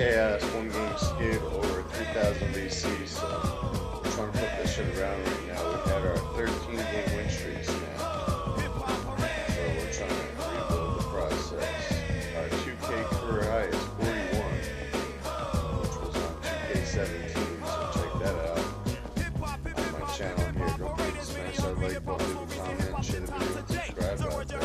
chaos, one-game skid over 3,000 BC, so we're trying to flip that shit around right now. We've had our 13-game win streak snapped, so we're trying to rebuild the process. Our 2K career high is 41, which was on 2K17, so check that out on my channel here. Don't forget to smash that like button, leave a comment, share the video, and subscribe out there.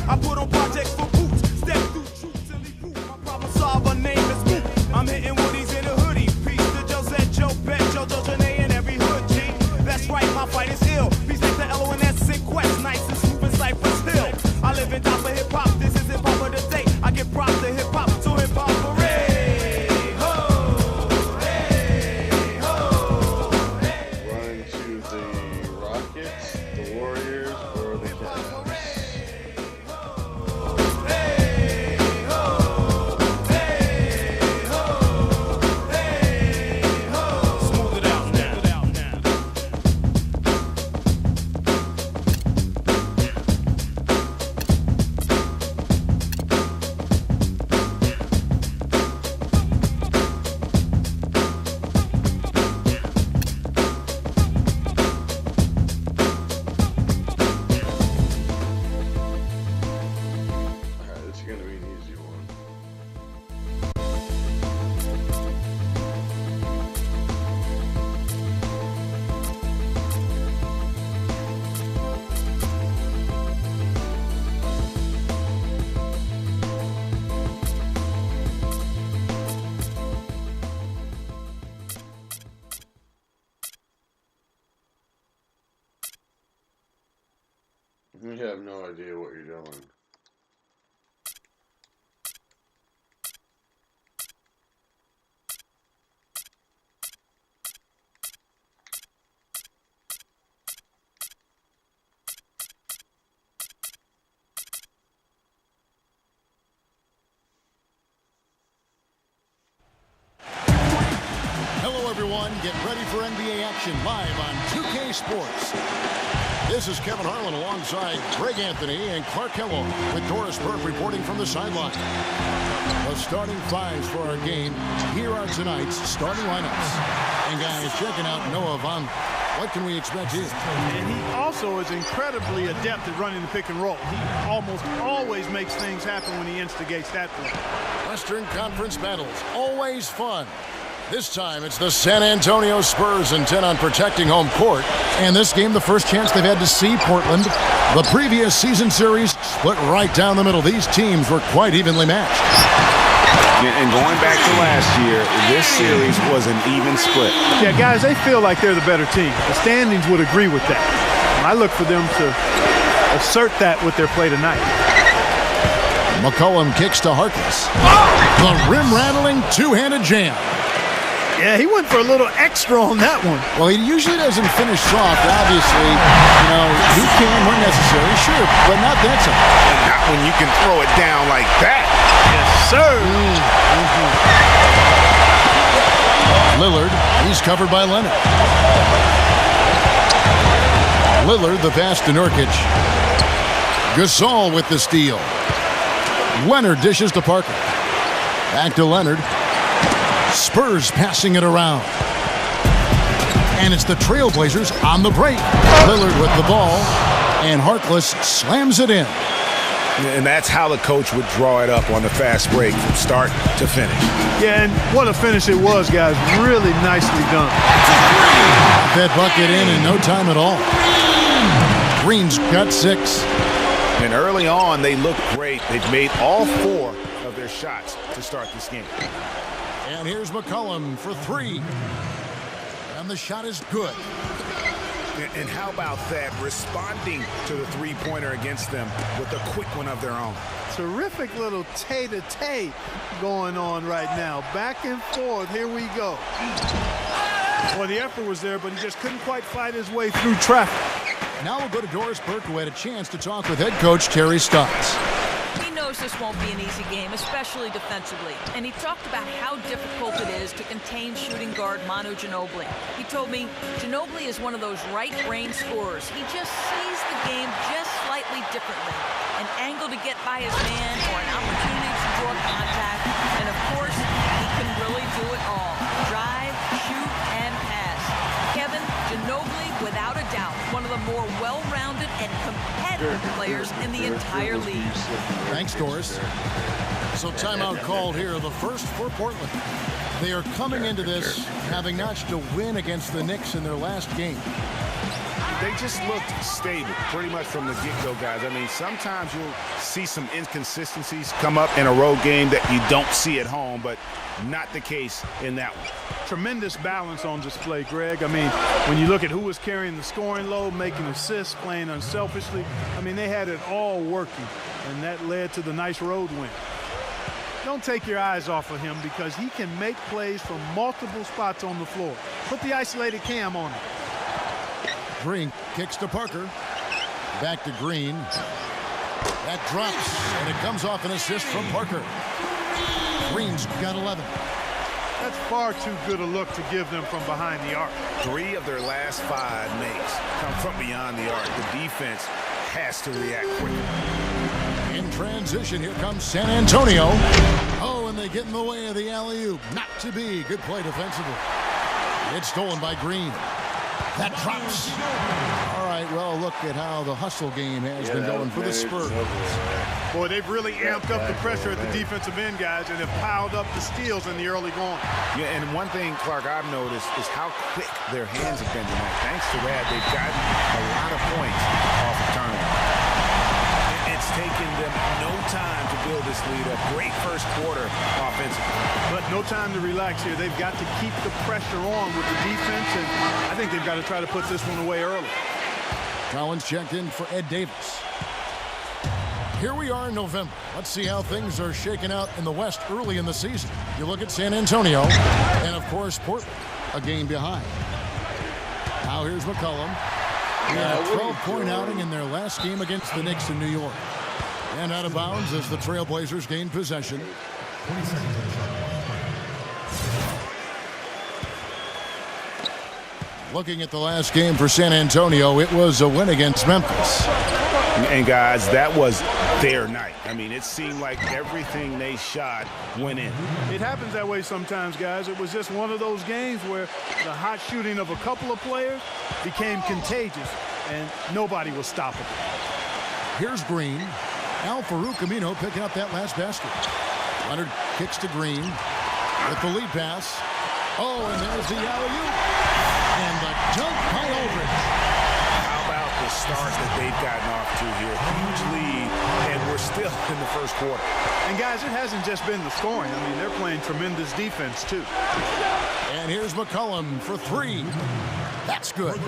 I put on projects for boots, step through troops and leave proof. My problem solver, name is Moot. I'm hitting woodies in a hoodie. Peace to Josette, Joe Bet, Jojo, Janae, and every hood G. That's right, my fight is ill. Peace to LONS and Quest, nice and smooth in Cypress Hill. I live and die for hip hop. This is hip hop of the day. I give props to hip hop, so hip hop hooray! Ho, hey, ho, hey. Running to the Rockets, the Warriors, or the Cavs. You have no idea what you're doing. Hello, everyone. Get ready for NBA action live on 2K Sports. This is Kevin Harlan alongside Greg Anthony and Clark Kellogg with Doris Burke reporting from the sideline. The starting fives for our game. Here are tonight's starting lineups. And guys, checking out Noah Von. What can we expect here? And he also is incredibly adept at running the pick and roll. He almost always makes things happen when he instigates that play. Western Conference battles, always fun. This time, it's the San Antonio Spurs intent on protecting home court. And this game, the first chance they've had to see Portland. The previous season series split right down the middle. These teams were quite evenly matched. And going back to last year, this series was an even split. Yeah, guys, they feel like they're the better team. The standings would agree with that. And I look for them to assert that with their play tonight. McCollum kicks to Harkless. The rim-rattling two-handed jam. Yeah, he went for a little extra on that one. Well, he usually doesn't finish soft, obviously. You know, he can when necessary, sure, but not that time. And not when you can throw it down like that. Yes, sir. Lillard, he's covered by Leonard. Lillard, the pass to Nurkic. Gasol with the steal. Leonard dishes to Parker. Back to Leonard. Spurs passing it around. And it's the Trailblazers on the break. Lillard with the ball, and Harkless slams it in. And that's how the coach would draw it up on the fast break from start to finish. Yeah, and what a finish it was, guys. Really nicely done. That bucket in no time at all. Green's got 6. And early on, they looked great. They've made all 4 of their shots to start this game. And here's McCollum for 3. And the shot is good. And how about that, responding to the three-pointer against them with a quick one of their own. Terrific little tay-to-tay going on right now. Back and forth. Here we go. Well, the effort was there, but he just couldn't quite fight his way through traffic. Now we'll go to Doris Burke, who had a chance to talk with head coach Terry Stotts. He knows this won't be an easy game, especially defensively. And he talked about how difficult it is to contain shooting guard Manu Ginobili. He told me Ginobili is one of those right-brain scorers. He just sees the game just slightly differently. An angle to get by his man or an opportunity to draw contact. And of course, he can really do it all. Drive, shoot, and pass. Kevin, Ginobili, without a doubt, one of the more well-rounded and competitive players in the entire league. Thanks, Doris. So timeout called here, the first for Portland. They are coming into this having notched a win against the Knicks in their last game. They just looked stable pretty much from the get-go, guys. I mean, sometimes you'll see some inconsistencies come up in a road game that you don't see at home, but not the case in that one. Tremendous balance on display, Greg. I mean, when you look at who was carrying the scoring load, making assists, playing unselfishly, I mean, they had it all working, and that led to the nice road win. Don't take your eyes off of him because he can make plays from multiple spots on the floor. Put the isolated cam on him. Green kicks to Parker. Back to Green. That drops, and it comes off an assist from Parker. Green's got 11. That's far too good a look to give them from behind the arc. 3 of their last 5 makes come from beyond the arc. The defense has to react quickly. In transition, here comes San Antonio. Oh, and they get in the way of the alley-oop. Not to be. Good play defensively. It's stolen by Green. That drops. All right, well, look at how the hustle game has been going for the Spurs. Boy, they've really amped up the pressure at the defensive end, guys, and have piled up the steals in the early going. Yeah, and one thing, Clark, I've noticed is how quick their hands have been tonight. Thanks to that, they've gotten a lot of points off of turnover. It's taken them no time to build this lead up. Great first quarter offensively. But no time to relax here. They've got to keep the pressure on with the defense, and I think they've got to try to put this one away early. Collins checked in for Ed Davis. Here we are in November. Let's see how things are shaking out in the West early in the season. You look at San Antonio, and of course, Portland, a game behind. Now here's McCollum. He had a 12-point outing in their last game against the Knicks in New York. And out of bounds as the Trailblazers gain possession. Looking at the last game for San Antonio, it was a win against Memphis. And guys, that was their night. I mean, it seemed like everything they shot went in. It happens that way sometimes, guys. It was just one of those games where the hot shooting of a couple of players became contagious, and nobody was stoppable. Here's Green. Al-Farouq Amino picking up that last basket. Leonard kicks to Green with the lead pass. Oh, and there's the alley-oop. And the dunk by Aldridge. How about the start that they've gotten off to here? Huge lead, and we're still in the first quarter. And guys, it hasn't just been the scoring. I mean, they're playing tremendous defense, too. And here's McCollum for 3. That's good.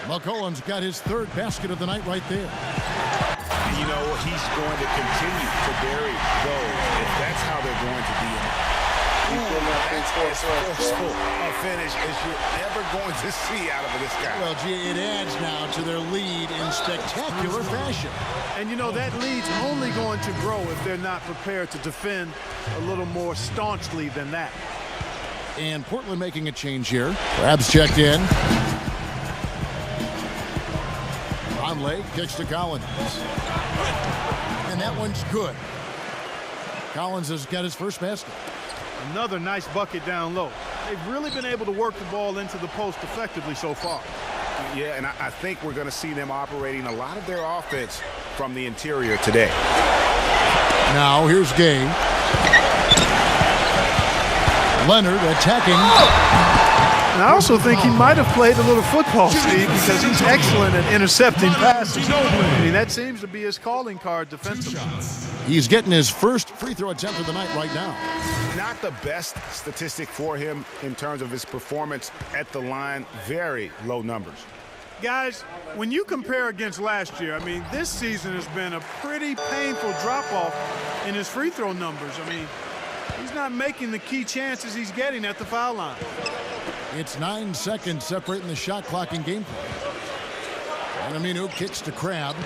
McCollum's got his 3rd basket of the night right there. And you know, he's going to continue to bury those if that's how they're going to be. That's as forceful a finish as you're ever going to see out of this guy. Well, gee, it adds now to their lead in spectacular fashion. And, you know, that lead's only going to grow if they're not prepared to defend a little more staunchly than that. And Portland making a change here. Crabs checked in. Conley kicks to Collins. And that one's good. Collins has got his first basket. Another nice bucket down low. They've really been able to work the ball into the post effectively so far. Yeah, and I think we're going to see them operating a lot of their offense from the interior today. Now here's Gay. Leonard attacking. And I also think he might have played a little football, Steve, because he's excellent at intercepting passes. I mean, that seems to be his calling card defensively. He's getting his first free throw attempt of the night right now. Not the best statistic for him in terms of his performance at the line. Very low numbers. Guys, when you compare against last year, I mean, this season has been a pretty painful drop-off in his free throw numbers. I mean, he's not making the key chances he's getting at the foul line. It's 9 seconds separating the shot clock and gameplay. And Aminu kicks to Crab.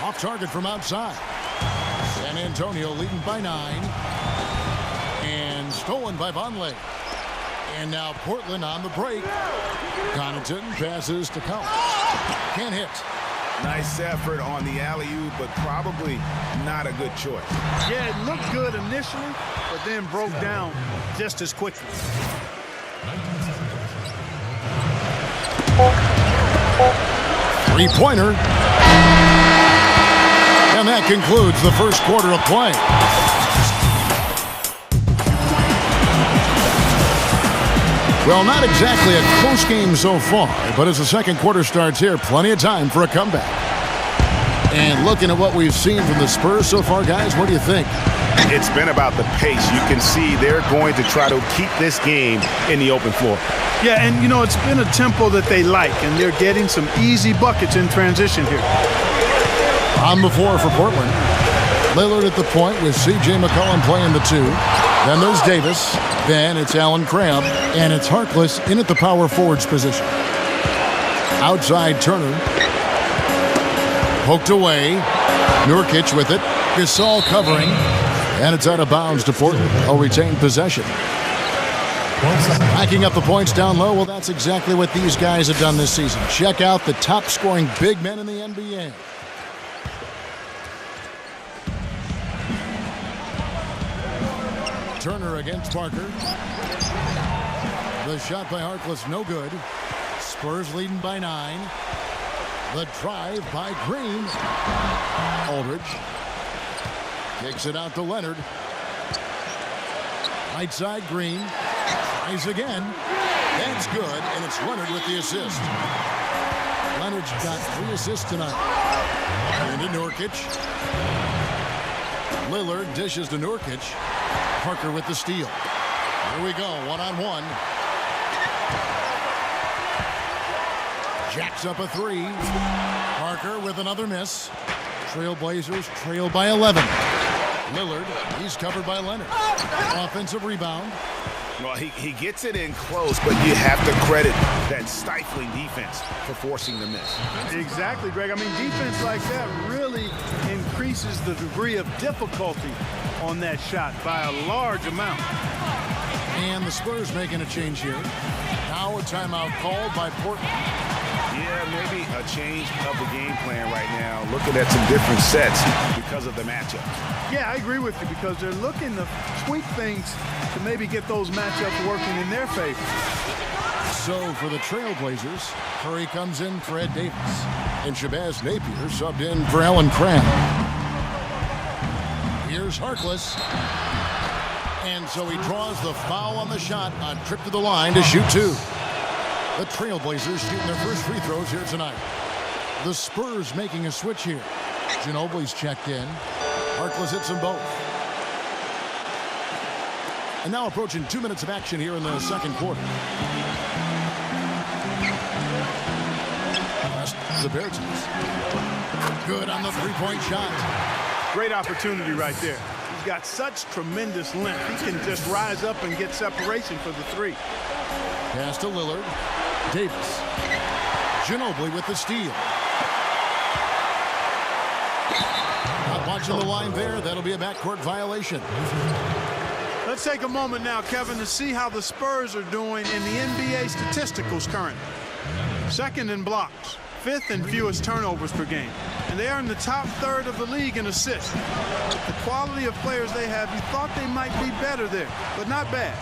Off target from outside. San Antonio leading by 9. And stolen by Vonleh. And now Portland on the break. Connaughton passes to Collins. Can't hit. Nice effort on the alley-oop, but probably not a good choice. Yeah, it looked good initially, but then broke down just as quickly. Three-pointer. And that concludes the first quarter of play. Well, not exactly a close game so far, but as the second quarter starts here, plenty of time for a comeback. And looking at what we've seen from the Spurs so far, guys, what do you think? It's been about the pace. You can see they're going to try to keep this game in the open floor. Yeah, and, you know, it's been a tempo that they like, and they're getting some easy buckets in transition here. On the floor for Portland. Lillard at the point with C.J. McCollum playing the 2. Then there's Davis. Then it's Allen Crabbe. And it's Harkless in at the power forwards position. Outside Turner. Poked away. Nurkic with it. Gasol covering. And it's out of bounds to Portland. They'll retain possession. Backing up the points down low. Well, that's exactly what these guys have done this season. Check out the top scoring big men in the NBA. Turner against Parker. The shot by Harkless, no good. Spurs leading by 9. The drive by Green. Aldridge kicks it out to Leonard. Right side, Green. Tries again. That's good, and it's Leonard with the assist. Leonard's got 3 assists tonight. Into Nurkic. Lillard dishes to Nurkic. Parker with the steal. Here we go, one-on-one. Jacks up a 3. Parker with another miss. Trailblazers trail by 11. Lillard, he's covered by Leonard. Offensive rebound. Well, he gets it in close, but you have to credit that stifling defense for forcing the miss. Exactly, Greg. I mean, defense like that really increases the degree of difficulty on that shot by a large amount. And the Spurs making a change here. Now a timeout called by Portland. Yeah, maybe a change of the game plan right now, looking at some different sets because of the matchup. Yeah, I agree with you because they're looking to tweak things to maybe get those matchups working in their favor. So for the Trailblazers, Curry comes in for Ed Davis. And Shabazz Napier subbed in for Allen Crabbe. Here's Harkless. And so he draws the foul on the shot on trip to the line to shoot 2. The Trailblazers shooting their first free throws here tonight. The Spurs making a switch here. Ginobili's checked in. Harkless hits them both. And now approaching 2 minutes of action here in the second quarter. The Bears. Good on the three-point shot. Great opportunity right there. He's got such tremendous length. He can just rise up and get separation for the 3. Pass to Lillard. Davis. Ginobili with the steal. Not watching the line there. That'll be a backcourt violation. Let's take a moment now, Kevin, to see how the Spurs are doing in the NBA statisticals currently. Second in blocks, 5th in fewest turnovers per game, and they are in the top 3rd of the league in assists. With the quality of players they have, you thought they might be better there, but not bad.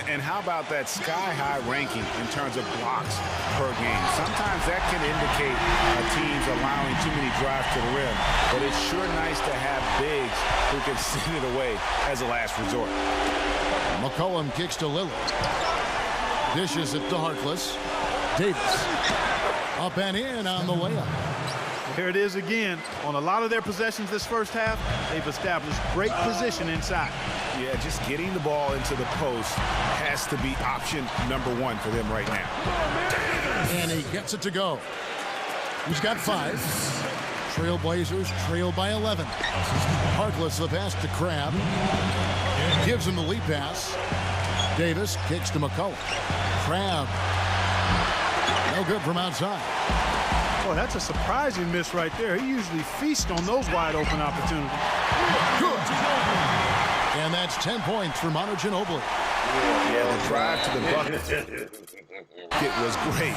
And how about that sky-high ranking in terms of blocks per game? Sometimes that can indicate a team's allowing too many drives to the rim, but it's sure nice to have bigs who can send it away as a last resort. McCollum kicks to Lillard. Dishes it to Harkless. Davis. Up and in on the layup. Here it is again. On a lot of their possessions this first half, they've established great position inside. Yeah, just getting the ball into the post has to be option number one for them right now. And he gets it to go. He's got 5. Trailblazers trail by 11. Harkless the pass to Crabbe. Gives him the lead pass. Davis kicks to McCullough. Crabbe. No good from outside. Boy, that's a surprising miss right there. He usually feasts on those wide open opportunities. Good. And that's 10 points for Manu Ginobili. Yeah, the drive to the bucket. It was great.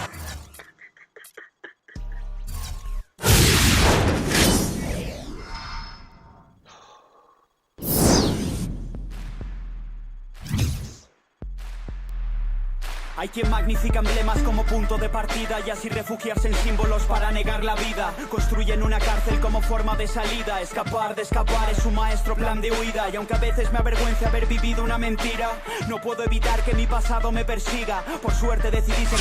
Hay quien magnifica emblemas como punto de partida y así refugiarse en símbolos para negar la vida. Construyen una cárcel como forma de salida. Escapar de escapar es su maestro plan de huida. Y aunque a veces me avergüence haber vivido una mentira, no puedo evitar que mi pasado me persiga. Por suerte decidí ser